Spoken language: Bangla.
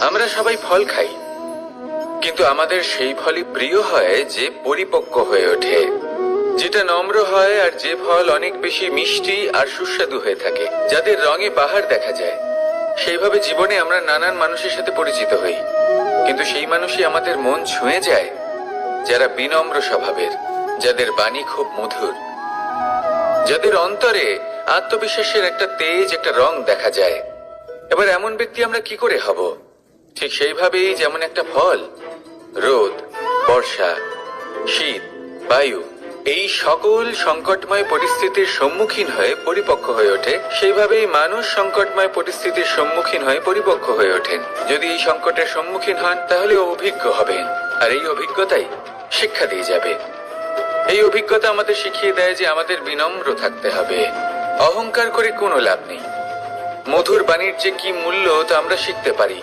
আমরা সবাই ফল খাই, কিন্তু আমাদের সেই ফলই প্রিয় হয় যে পরিপক্ক হয়ে ওঠে, যেটা নম্র হয়, আর যে ফল অনেক বেশি মিষ্টি আর সুস্বাদু হয়ে থাকে, যাদের রঙে বাহার দেখা যায়। সেইভাবে জীবনে আমরা নানান মানুষের সাথে পরিচিত হই, কিন্তু সেই মানুষই আমাদের মন ছুঁয়ে যায় যারা বিনম্র স্বভাবের, যাদের বাণী খুব মধুর, যাদের অন্তরে আত্মবিশ্বাসের একটা তেজ, একটা রং দেখা যায়। এবার এমন ব্যক্তি আমরা কি করে হব? ঠিক সেইভাবেই যেমন একটা ফল রোদ, বর্ষা, শীত, বায়ু এই সকল সংকটময় পরিস্থিতির সম্মুখীন হয়ে পরিপক্ক হয়ে ওঠে, সেইভাবেই মানুষ সংকটময় পরিস্থিতির সম্মুখীন হয়ে পরিপক্ক হয়ে ওঠেন। যদি এই সংকটের সম্মুখীন হন তাহলে অভিজ্ঞ হবেন, আর এই অভিজ্ঞতাই শিক্ষা দিয়ে যাবে। এই অভিজ্ঞতা আমাদের শিখিয়ে দেয় যে আমাদের বিনম্র থাকতে হবে। অহংকার করে কোনো লাভ নেই। মধুর বাণীর যে কি মূল্য তা আমরা শিখতে পারি।